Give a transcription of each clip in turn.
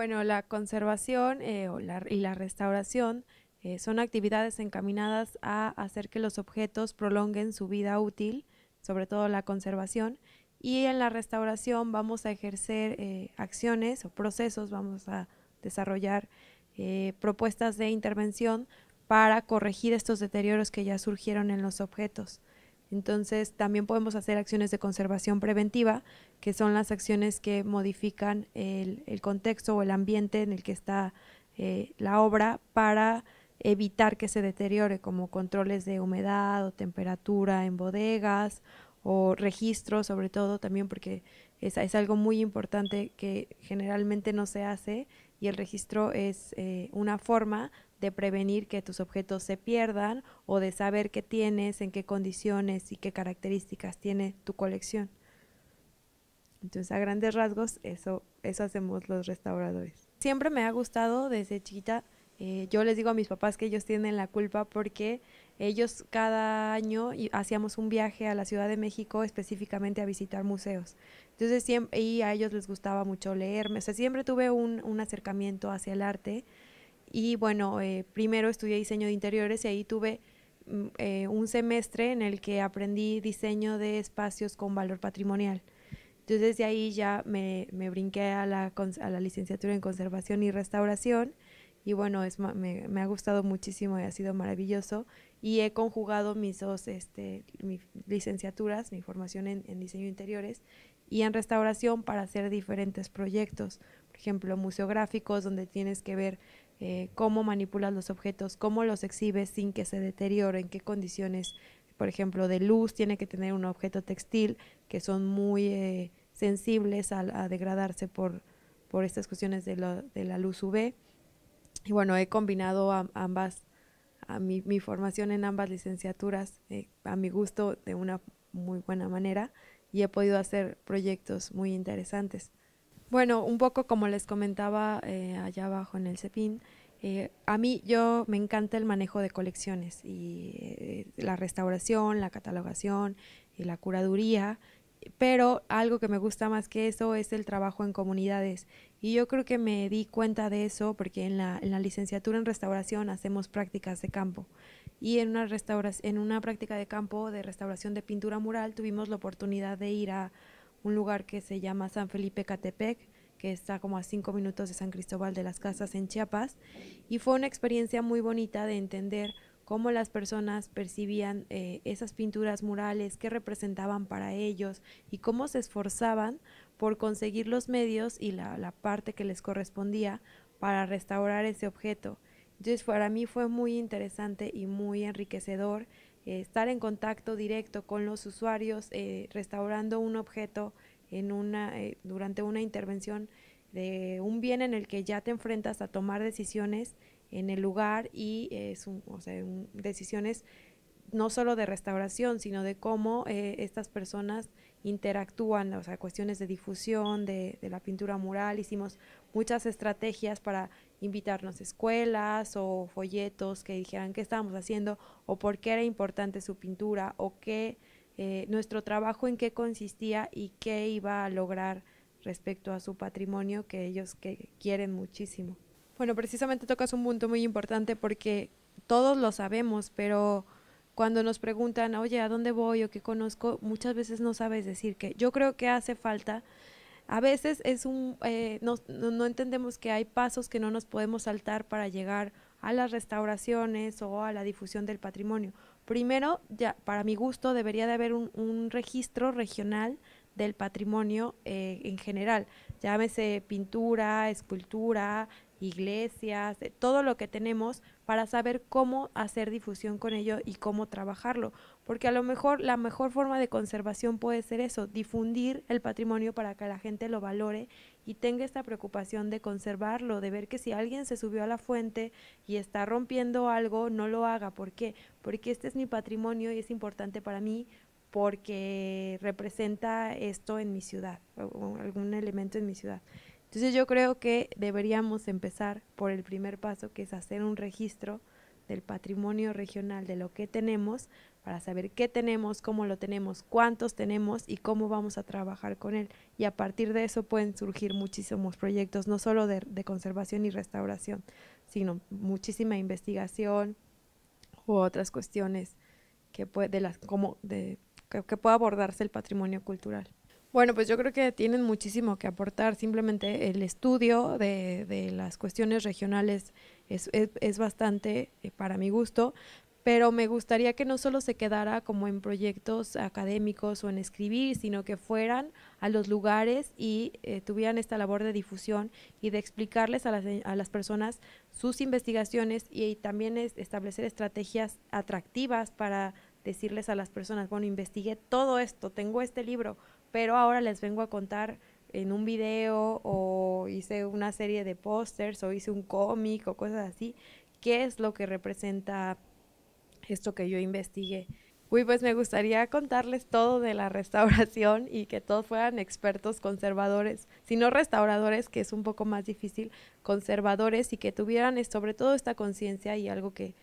Bueno, la conservación y la restauración son actividades encaminadas a hacer que los objetos prolonguen su vida útil, sobre todo la conservación, y en la restauración vamos a ejercer acciones o procesos, vamos a desarrollar propuestas de intervención para corregir estos deterioros que ya surgieron en los objetos. Entonces, también podemos hacer acciones de conservación preventiva, que son las acciones que modifican el contexto o el ambiente en el que está la obra para evitar que se deteriore, como controles de humedad o temperatura en bodegas o registros, sobre todo también porque es algo muy importante que generalmente no se hace, y el registro es una forma de prevenir que tus objetos se pierdan o de saber qué tienes, en qué condiciones y qué características tiene tu colección. Entonces, a grandes rasgos, eso hacemos los restauradores. Siempre me ha gustado desde chiquita. Yo les digo a mis papás que ellos tienen la culpa porque ellos cada año hacíamos un viaje a la Ciudad de México específicamente a visitar museos. Entonces, siempre, y a ellos les gustaba mucho leerme. O sea, siempre tuve un acercamiento hacia el arte. Y bueno, primero estudié diseño de interiores y ahí tuve un semestre en el que aprendí diseño de espacios con valor patrimonial. Entonces desde ahí ya me brinqué a la licenciatura en conservación y restauración, y bueno, me ha gustado muchísimo y ha sido maravilloso, y he conjugado mis licenciaturas, mi formación en diseño de interiores y en restauración para hacer diferentes proyectos, por ejemplo, museográficos, donde tienes que ver cómo manipulas los objetos, cómo los exhibes sin que se deterioren, en qué condiciones, por ejemplo, de luz tiene que tener un objeto textil, que son muy sensibles a degradarse por estas cuestiones de la luz UV. Y bueno, he combinado ambas, mi formación en ambas licenciaturas a mi gusto de una muy buena manera, y he podido hacer proyectos muy interesantes. Bueno, un poco como les comentaba allá abajo en el CEPIN, a mí yo me encanta el manejo de colecciones y la restauración, la catalogación y la curaduría, pero algo que me gusta más que eso es el trabajo en comunidades, y yo creo que me di cuenta de eso porque en la licenciatura en restauración hacemos prácticas de campo, y en una práctica de campo de restauración de pintura mural tuvimos la oportunidad de ir a un lugar que se llama San Felipe Catepec, que está como a 5 minutos de San Cristóbal de las Casas en Chiapas, y fue una experiencia muy bonita de entender cómo las personas percibían esas pinturas murales, qué representaban para ellos y cómo se esforzaban por conseguir los medios y la parte que les correspondía para restaurar ese objeto. Entonces para mí fue muy interesante y muy enriquecedor estar en contacto directo con los usuarios restaurando un objeto durante una intervención de un bien en el que ya te enfrentas a tomar decisiones en el lugar, y o sea, decisiones no solo de restauración, sino de cómo estas personas interactúan, o sea, cuestiones de difusión de la pintura mural. Hicimos muchas estrategias para invitarnos a escuelas o folletos que dijeran qué estábamos haciendo o por qué era importante su pintura o qué nuestro trabajo en qué consistía y qué iba a lograr respecto a su patrimonio que ellos que quieren muchísimo. Bueno, precisamente tocas un punto muy importante porque todos lo sabemos, pero cuando nos preguntan, oye, ¿a dónde voy o qué conozco? Muchas veces no sabes decir qué. Yo creo que hace falta, a veces no entendemos que hay pasos que no nos podemos saltar para llegar a las restauraciones o a la difusión del patrimonio. Primero, ya para mi gusto, debería de haber un registro regional del patrimonio en general, llámese pintura, escultura, iglesias, todo lo que tenemos, para saber cómo hacer difusión con ello y cómo trabajarlo, porque a lo mejor la mejor forma de conservación puede ser eso, difundir el patrimonio para que la gente lo valore y tenga esta preocupación de conservarlo, de ver que si alguien se subió a la fuente y está rompiendo algo, no lo haga. ¿Por qué? Porque este es mi patrimonio y es importante para mí porque representa esto en mi ciudad, o algún elemento en mi ciudad. Entonces yo creo que deberíamos empezar por el primer paso, que es hacer un registro del patrimonio regional, de lo que tenemos, para saber qué tenemos, cómo lo tenemos, cuántos tenemos y cómo vamos a trabajar con él. Y a partir de eso pueden surgir muchísimos proyectos, no solo de conservación y restauración, sino muchísima investigación u otras cuestiones que que pueda abordarse el patrimonio cultural. Bueno, pues yo creo que tienen muchísimo que aportar. Simplemente el estudio de las cuestiones regionales es bastante, para mi gusto, pero me gustaría que no solo se quedara como en proyectos académicos o en escribir, sino que fueran a los lugares y tuvieran esta labor de difusión y de explicarles a las personas sus investigaciones y también establecer estrategias atractivas para decirles a las personas, bueno, investigué todo esto, tengo este libro, pero ahora les vengo a contar en un video o hice una serie de pósters o hice un cómic o cosas así, qué es lo que representa esto que yo investigué. Uy, pues me gustaría contarles todo de la restauración y que todos fueran expertos conservadores, si no restauradores, que es un poco más difícil, conservadores y que tuvieran sobre todo esta conciencia y algo que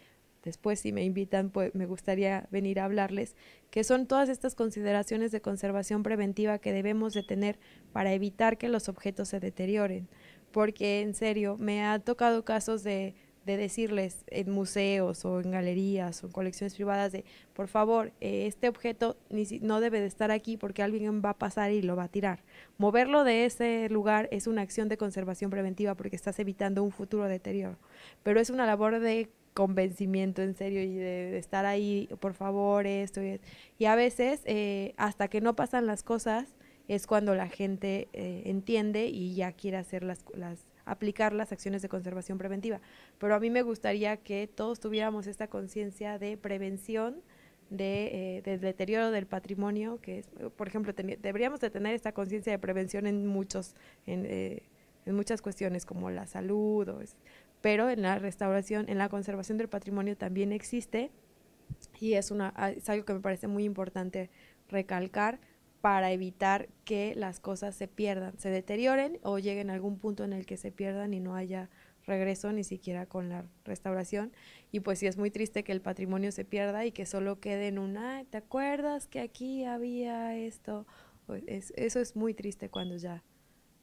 después si me invitan pues me gustaría venir a hablarles, que son todas estas consideraciones de conservación preventiva que debemos de tener para evitar que los objetos se deterioren, porque en serio me ha tocado casos de decirles en museos o en galerías o en colecciones privadas de, por favor, este objeto no debe de estar aquí porque alguien va a pasar y lo va a tirar. Moverlo de ese lugar es una acción de conservación preventiva porque estás evitando un futuro deterioro, pero es una labor de convencimiento en serio y de estar ahí, por favor, esto y a veces hasta que no pasan las cosas es cuando la gente entiende y ya quiere hacer aplicar las acciones de conservación preventiva. Pero a mí me gustaría que todos tuviéramos esta conciencia de prevención del deterioro del patrimonio, que es, por ejemplo, deberíamos de tener esta conciencia de prevención en muchas cuestiones como la salud, pero en la restauración, en la conservación del patrimonio también existe y es algo que me parece muy importante recalcar para evitar que las cosas se pierdan, se deterioren o lleguen a algún punto en el que se pierdan y no haya regreso ni siquiera con la restauración. Y pues sí es muy triste que el patrimonio se pierda y que solo quede en ¿te acuerdas que aquí había esto? Eso es muy triste cuando ya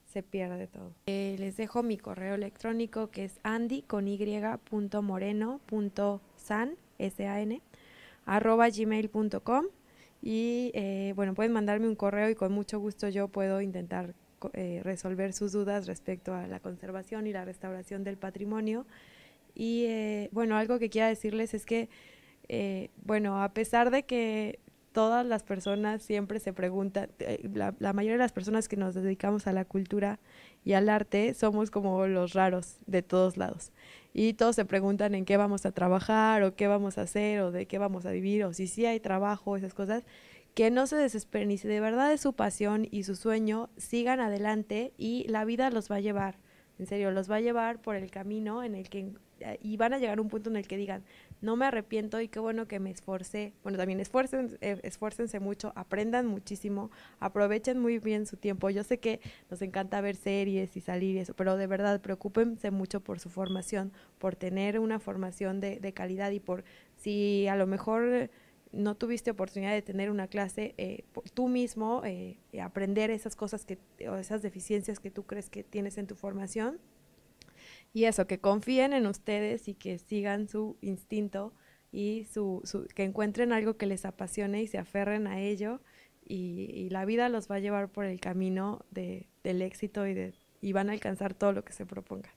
se pierde todo. Les dejo mi correo electrónico que es andy@gmail.com y bueno, pueden mandarme un correo y con mucho gusto yo puedo intentar resolver sus dudas respecto a la conservación y la restauración del patrimonio. Y bueno, algo que quiero decirles es que bueno, a pesar de que todas las personas siempre se preguntan, la mayoría de las personas que nos dedicamos a la cultura y al arte somos como los raros de todos lados. Y todos se preguntan en qué vamos a trabajar o qué vamos a hacer o de qué vamos a vivir o si sí hay trabajo, esas cosas. Que no se desesperen y si de verdad es su pasión y su sueño, sigan adelante y la vida los va a llevar. En serio, los va a llevar por el camino en el que y van a llegar a un punto en el que digan, no me arrepiento y qué bueno que me esforcé. Bueno, también esfuércense mucho, aprendan muchísimo, aprovechen muy bien su tiempo. Yo sé que nos encanta ver series y salir y eso, pero de verdad preocúpense mucho por su formación, por tener una formación de calidad y por si a lo mejor no tuviste oportunidad de tener una clase, tú mismo aprender esas cosas o esas deficiencias que tú crees que tienes en tu formación. Y eso, que confíen en ustedes y que sigan su instinto y que encuentren algo que les apasione y se aferren a ello y la vida los va a llevar por el camino del éxito y van a alcanzar todo lo que se propongan.